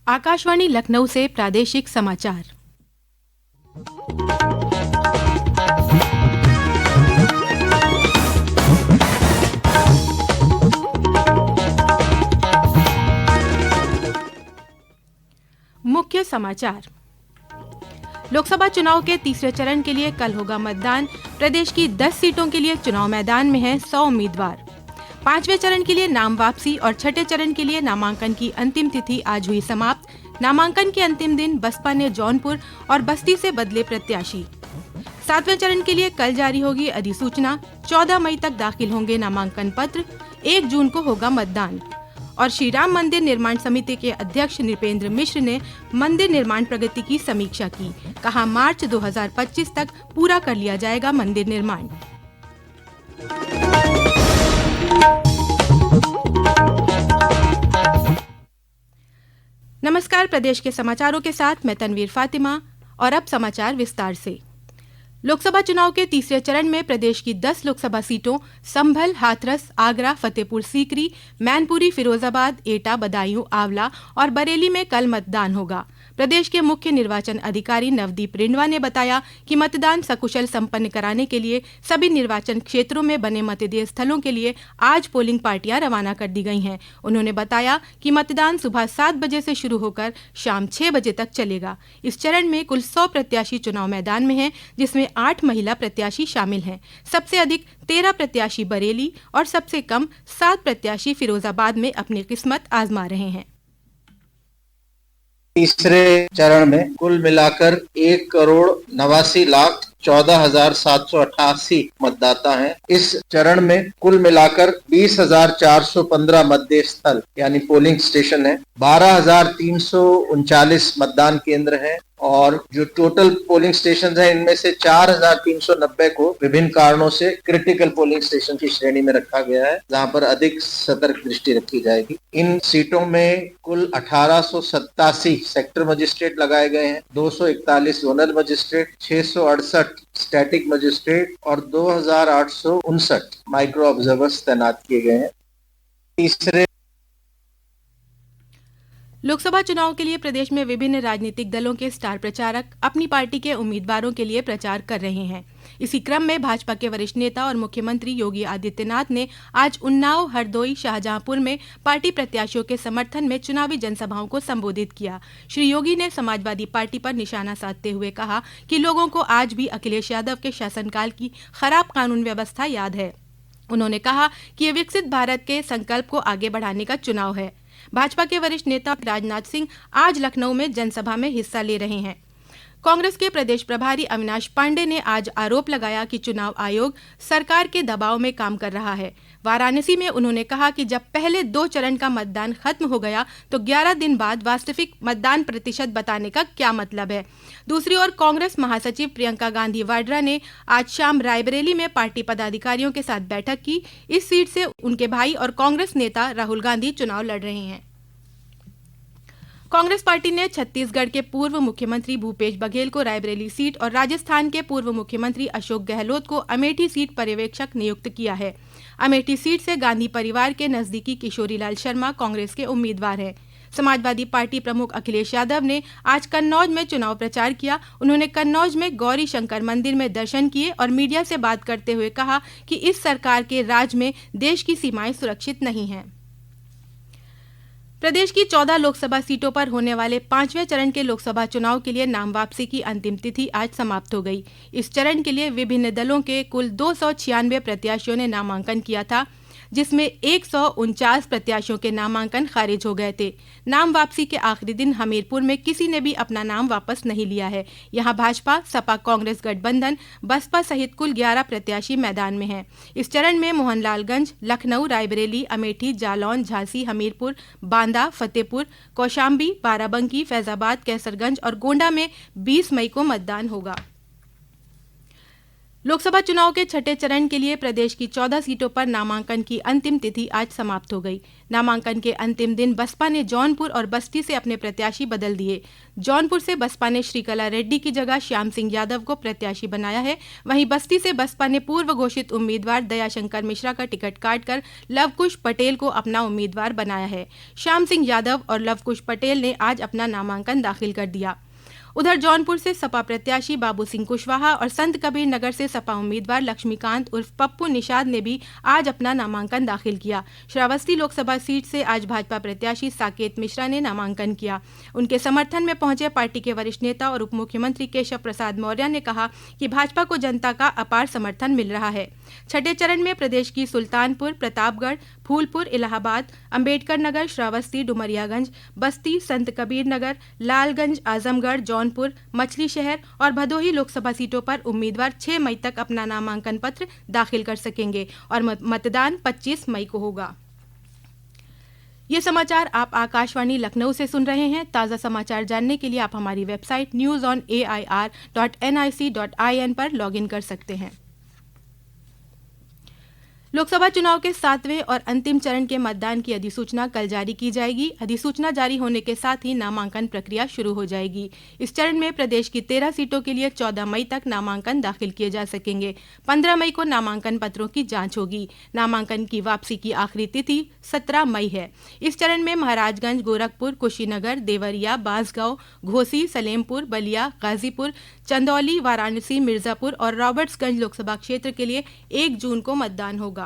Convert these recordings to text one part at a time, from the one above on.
आकाशवाणी लखनऊ से प्रादेशिक समाचार। मुख्य समाचार। लोकसभा चुनाव के तीसरे चरण के लिए कल होगा मतदान। प्रदेश की 10 सीटों के लिए चुनाव मैदान में हैं 100 उम्मीदवार। पांचवें चरण के लिए नाम वापसी और छठे चरण के लिए नामांकन की अंतिम तिथि आज हुई समाप्त। नामांकन के अंतिम दिन बसपा ने जौनपुर और बस्ती से बदले प्रत्याशी। सातवें चरण के लिए कल जारी होगी अधिसूचना। 14 मई तक दाखिल होंगे नामांकन पत्र। 1 जून को होगा मतदान। और श्री राम मंदिर निर्माण समिति के अध्यक्ष नृपेंद्र मिश्र ने मंदिर निर्माण प्रगति की समीक्षा की। कहा, मार्च 2025 तक पूरा कर लिया जाएगा मंदिर निर्माण। नमस्कार, प्रदेश के समाचारों के साथ मैं तनवीर फातिमा। और अब समाचार विस्तार से। लोकसभा चुनाव के तीसरे चरण में प्रदेश की 10 लोकसभा सीटों संभल, हाथरस, आगरा, फतेहपुर सीकरी, मैनपुरी, फिरोजाबाद, एटा, बदायूं, आंवला और बरेली में कल मतदान होगा। प्रदेश के मुख्य निर्वाचन अधिकारी नवदीप रिंडवा ने बताया कि मतदान सकुशल संपन्न कराने के लिए सभी निर्वाचन क्षेत्रों में बने मतदेय स्थलों के लिए आज पोलिंग पार्टियां रवाना कर दी गई हैं। उन्होंने बताया कि मतदान सुबह 7 बजे से शुरू होकर शाम 6 बजे तक चलेगा। इस चरण में कुल 100 प्रत्याशी चुनाव मैदान में हैं, जिसमें 8 महिला प्रत्याशी शामिल हैं। सबसे अधिक 13 प्रत्याशी बरेली और सबसे कम 7 प्रत्याशी फिरोजाबाद में अपनी किस्मत आजमा रहे हैं। तीसरे चरण में कुल मिलाकर 1,89,14,788 मतदाता हैं। इस चरण में कुल मिलाकर 20,415 मतदेय स्थल यानी पोलिंग स्टेशन है। 12,339 मतदान केंद्र हैं और जो टोटल पोलिंग स्टेशन हैं, इनमें से 4,390 को विभिन्न कारणों से क्रिटिकल पोलिंग स्टेशन की श्रेणी में रखा गया है, जहां पर अधिक सतर्क दृष्टि रखी जाएगी। इन सीटों में कुल 1887 सेक्टर मजिस्ट्रेट लगाए गए हैं, 241 जोनल मजिस्ट्रेट, 668 स्टैटिक मजिस्ट्रेट और 2,859 माइक्रो ऑब्जर्वर्स तैनात किए गए हैं। तीसरे लोकसभा चुनाव के लिए प्रदेश में विभिन्न राजनीतिक दलों के स्टार प्रचारक अपनी पार्टी के उम्मीदवारों के लिए प्रचार कर रहे हैं। इसी क्रम में भाजपा के वरिष्ठ नेता और मुख्यमंत्री योगी आदित्यनाथ ने आज उन्नाव, हरदोई, शाहजहांपुर में पार्टी प्रत्याशियों के समर्थन में चुनावी जनसभाओं को संबोधित किया। श्री योगी ने समाजवादी पार्टी पर निशाना साधते हुए कहा कि लोगों को आज भी अखिलेश यादव के शासनकाल की खराब कानून व्यवस्था याद है। उन्होंने कहा कि ये विकसित भारत के संकल्प को आगे बढ़ाने का चुनाव है। भाजपा के वरिष्ठ नेता राजनाथ सिंह आज लखनऊ में जनसभा में हिस्सा ले रहे हैं। कांग्रेस के प्रदेश प्रभारी अविनाश पांडे ने आज आरोप लगाया कि चुनाव आयोग सरकार के दबाव में काम कर रहा है। वाराणसी में उन्होंने कहा कि जब पहले 2 चरण का मतदान खत्म हो गया तो 11 दिन बाद वास्तविक मतदान प्रतिशत बताने का क्या मतलब है। दूसरी ओर कांग्रेस महासचिव प्रियंका गांधी वाड्रा ने आज शाम रायबरेली में पार्टी पदाधिकारियों के साथ बैठक की। इस सीट से उनके भाई और कांग्रेस नेता राहुल गांधी चुनाव लड़ रहे हैं। कांग्रेस पार्टी ने छत्तीसगढ़ के पूर्व मुख्यमंत्री भूपेश बघेल को रायबरेली सीट और राजस्थान के पूर्व मुख्यमंत्री अशोक गहलोत को अमेठी सीट पर्यवेक्षक नियुक्त किया है। अमेठी सीट से गांधी परिवार के नजदीकी किशोरीलाल शर्मा कांग्रेस के उम्मीदवार हैं। समाजवादी पार्टी प्रमुख अखिलेश यादव ने आज कन्नौज में चुनाव प्रचार किया। उन्होंने कन्नौज में गौरी शंकर मंदिर में दर्शन किए और मीडिया से बात करते हुए कहा कि इस सरकार के राज में देश की सीमाएं सुरक्षित नहीं हैं। प्रदेश की 14 लोकसभा सीटों पर होने वाले 5वें चरण के लोकसभा चुनाव के लिए नाम वापसी की अंतिम तिथि आज समाप्त हो गई। इस चरण के लिए विभिन्न दलों के कुल 296 प्रत्याशियों ने नामांकन किया था, जिसमें 149 प्रत्याशियों के नामांकन खारिज हो गए थे। नाम वापसी के आखिरी दिन हमीरपुर में किसी ने भी अपना नाम वापस नहीं लिया है। यहां भाजपा, सपा, कांग्रेस गठबंधन, बसपा सहित कुल 11 प्रत्याशी मैदान में हैं। इस चरण में मोहनलालगंज, लखनऊ, रायबरेली, अमेठी, जालौन, झांसी, हमीरपुर, बांदा, फतेहपुर, कौशाम्बी, बाराबंकी, फैजाबाद, कैसरगंज और गोंडा में 20 मई को मतदान होगा। लोकसभा चुनाव के छठे चरण के लिए प्रदेश की 14 सीटों पर नामांकन की अंतिम तिथि आज समाप्त हो गई। नामांकन के अंतिम दिन बसपा ने जौनपुर और बस्ती से अपने प्रत्याशी बदल दिए। जौनपुर से बसपा ने श्रीकला रेड्डी की जगह श्याम सिंह यादव को प्रत्याशी बनाया है। वहीं बस्ती से बसपा ने पूर्व घोषित उम्मीदवार दयाशंकर मिश्रा का टिकट काटकर लवकुश पटेल को अपना उम्मीदवार बनाया है। श्याम सिंह यादव और लवकुश पटेल ने आज अपना नामांकन दाखिल कर दिया। उधर जौनपुर से सपा प्रत्याशी बाबू सिंह कुशवाहा और संत कबीर नगर से सपा उम्मीदवार लक्ष्मीकांत उर्फ पप्पू निषाद ने भी आज अपना नामांकन दाखिल किया। श्रावस्ती लोकसभा सीट से आज भाजपा प्रत्याशी साकेत मिश्रा ने नामांकन किया। उनके समर्थन में पहुंचे पार्टी के वरिष्ठ नेता और उप मुख्यमंत्री केशव प्रसाद मौर्य ने कहा कि भाजपा को जनता का अपार समर्थन मिल रहा है। छठे चरण में प्रदेश की सुल्तानपुर, प्रतापगढ़, फूलपुर, इलाहाबाद, अंबेडकर नगर, श्रावस्ती, डुमरियागंज, बस्ती, संत कबीर नगर, लालगंज, आजमगढ़, जौनपुर, मछली शहर और भदोही लोकसभा सीटों पर उम्मीदवार 6 मई तक अपना नामांकन पत्र दाखिल कर सकेंगे और मतदान 25 मई को होगा। ये समाचार आप आकाशवाणी लखनऊ से सुन रहे हैं। ताज़ा समाचार जानने के लिए आप हमारी वेबसाइट news.air.nic.in पर लॉगिन कर सकते हैं। लोकसभा चुनाव के 7वें और अंतिम चरण के मतदान की अधिसूचना कल जारी की जाएगी। अधिसूचना जारी होने के साथ ही नामांकन प्रक्रिया शुरू हो जाएगी। इस चरण में प्रदेश की 13 सीटों के लिए 14 मई तक नामांकन दाखिल किए जा सकेंगे। 15 मई को नामांकन पत्रों की जांच होगी। नामांकन की वापसी की आखिरी तिथि 17 मई है। इस चरण में महाराजगंज, गोरखपुर, कुशीनगर, देवरिया, बांसगांव, घोसी, सलेमपुर, बलिया, गाजीपुर, चंदौली, वाराणसी, मिर्जापुर और रॉबर्ट्सगंज लोकसभा क्षेत्र के लिए 1 जून को मतदान होगा।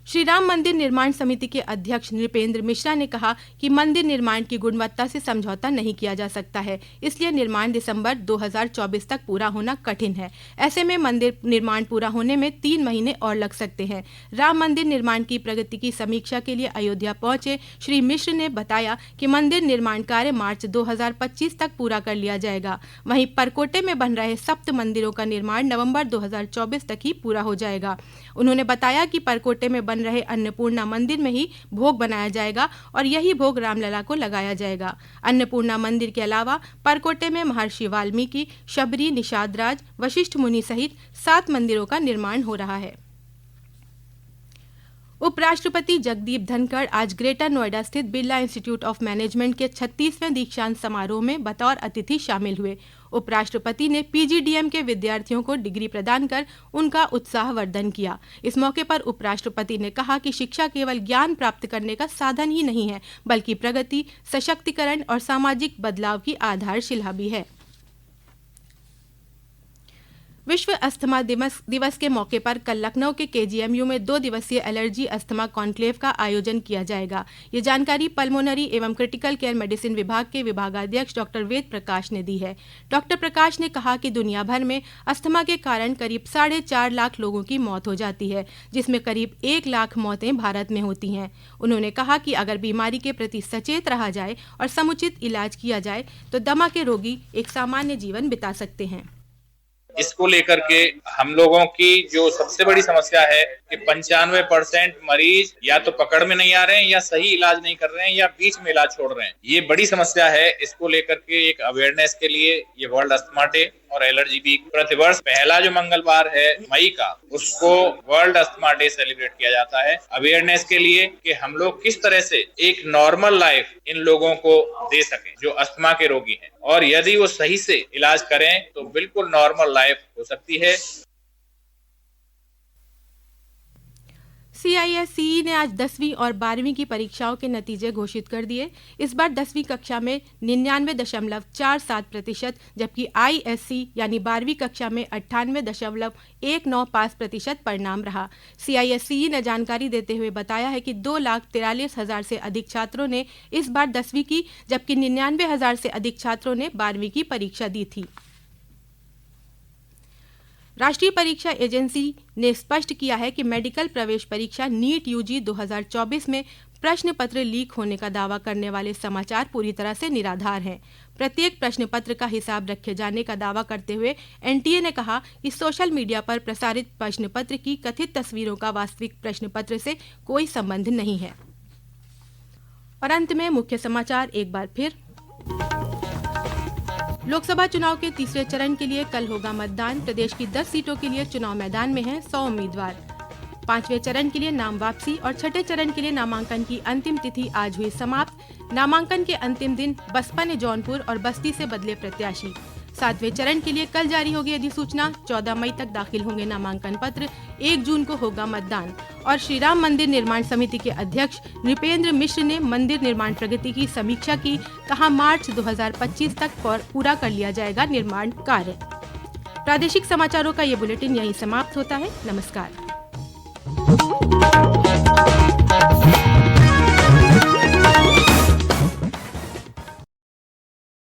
श्री राम मंदिर निर्माण समिति के अध्यक्ष नृपेंद्र मिश्रा ने कहा कि मंदिर निर्माण की गुणवत्ता से समझौता नहीं किया जा सकता है, इसलिए निर्माण दिसंबर 2024 तक पूरा होना कठिन है। ऐसे में मंदिर निर्माण पूरा होने में 3 महीने और लग सकते हैं। राम मंदिर निर्माण की प्रगति की समीक्षा के लिए अयोध्या पहुंचे श्री मिश्र ने बताया कि मंदिर निर्माण कार्य मार्च 2025 तक पूरा कर लिया जाएगा। वहीं परकोटे में बन रहे सप्त मंदिरों का निर्माण नवंबर 2024 तक ही पूरा हो जाएगा। उन्होंने बताया कि परकोटे में बन रहे अन्नपूर्णा मंदिर में ही भोग बनाया जाएगा और यही भोग रामलला को लगाया जाएगा। अन्नपूर्णा मंदिर के अलावा परकोटे में महर्षि वाल्मीकि, शबरी, निषादराज, वशिष्ठ मुनि सहित 7 मंदिरों का निर्माण हो रहा है। उपराष्ट्रपति जगदीप धनखड़ आज ग्रेटर नोएडा स्थित बिरला इंस्टीट्यूट ऑफ मैनेजमेंट के 36वें दीक्षांत समारोह में बतौर अतिथि शामिल हुए। उपराष्ट्रपति ने पीजीडीएम के विद्यार्थियों को डिग्री प्रदान कर उनका उत्साहवर्धन किया। इस मौके पर उपराष्ट्रपति ने कहा कि शिक्षा केवल ज्ञान प्राप्त करने का साधन ही नहीं है, बल्कि प्रगति, सशक्तिकरण और सामाजिक बदलाव की आधारशिला भी है। विश्व अस्थमा दिवस के मौके पर कल लखनऊ के केजीएमयू में 2 दिवसीय एलर्जी अस्थमा कॉन्क्लेव का आयोजन किया जाएगा। ये जानकारी पल्मोनरी एवं क्रिटिकल केयर मेडिसिन विभाग के विभागाध्यक्ष डॉक्टर वेद प्रकाश ने दी है। डॉक्टर प्रकाश ने कहा कि दुनिया भर में अस्थमा के कारण करीब 4.5 लाख लोगों की मौत हो जाती है, जिसमें करीब 1 लाख मौतें भारत में होती हैं। उन्होंने कहा कि अगर बीमारी के प्रति सचेत रहा जाए और समुचित इलाज किया जाए तो दमा के रोगी एक सामान्य जीवन बिता सकते हैं। इसको लेकर के हम लोगों की जो सबसे बड़ी समस्या है कि 95% मरीज या तो पकड़ में नहीं आ रहे हैं या सही इलाज नहीं कर रहे हैं या बीच में इलाज छोड़ रहे हैं। ये बड़ी समस्या है। इसको लेकर के एक अवेयरनेस के लिए ये वर्ल्ड अस्थमा डे और एलर्जी वीक प्रतिवर्ष पहला जो मंगलवार है मई का, उसको वर्ल्ड अस्थमा डे सेलिब्रेट किया जाता है अवेयरनेस के लिए कि हम लोग किस तरह से एक नॉर्मल लाइफ इन लोगों को दे सकें जो अस्थमा के रोगी हैं, और यदि वो सही से इलाज करें तो बिल्कुल नॉर्मल लाइफ हो सकती है। CISCE ने आज 10वीं और 12वीं की परीक्षाओं के नतीजे घोषित कर दिए। इस बार 10वीं कक्षा में 99.47%, जबकि ISC यानी 12वीं कक्षा में 98.19% परिणाम रहा। CISCE ने जानकारी देते हुए बताया है कि 2,43,000 से अधिक छात्रों ने इस बार 10वीं की, जबकि 99,000 से अधिक छात्रों ने 12वीं की परीक्षा दी थी। राष्ट्रीय परीक्षा एजेंसी ने स्पष्ट किया है कि मेडिकल प्रवेश परीक्षा नीट यूजी 2024 में प्रश्न पत्र लीक होने का दावा करने वाले समाचार पूरी तरह से निराधार हैं। प्रत्येक प्रश्न पत्र का हिसाब रखे जाने का दावा करते हुए एनटीए ने कहा कि सोशल मीडिया पर प्रसारित प्रश्न पत्र की कथित तस्वीरों का वास्तविक प्रश्न पत्र से कोई संबंध नहीं है। और अंत में मुख्य समाचार एक बार फिर। लोकसभा चुनाव के तीसरे चरण के लिए कल होगा मतदान। प्रदेश की 10 सीटों के लिए चुनाव मैदान में हैं 100 उम्मीदवार। 5वें चरण के लिए नाम वापसी और छठे चरण के लिए नामांकन की अंतिम तिथि आज हुई समाप्त। नामांकन के अंतिम दिन बसपा ने जौनपुर और बस्ती से बदले प्रत्याशी। 7वें चरण के लिए कल जारी होगी अधिसूचना। 14 मई तक दाखिल होंगे नामांकन पत्र। 1 जून को होगा मतदान। और श्री राम मंदिर निर्माण समिति के अध्यक्ष नृपेंद्र मिश्र ने मंदिर निर्माण प्रगति की समीक्षा की। कहा, मार्च 2025 तक पूरा कर लिया जाएगा निर्माण कार्य। प्रादेशिक समाचारों का ये बुलेटिन यहीं समाप्त होता है। नमस्कार।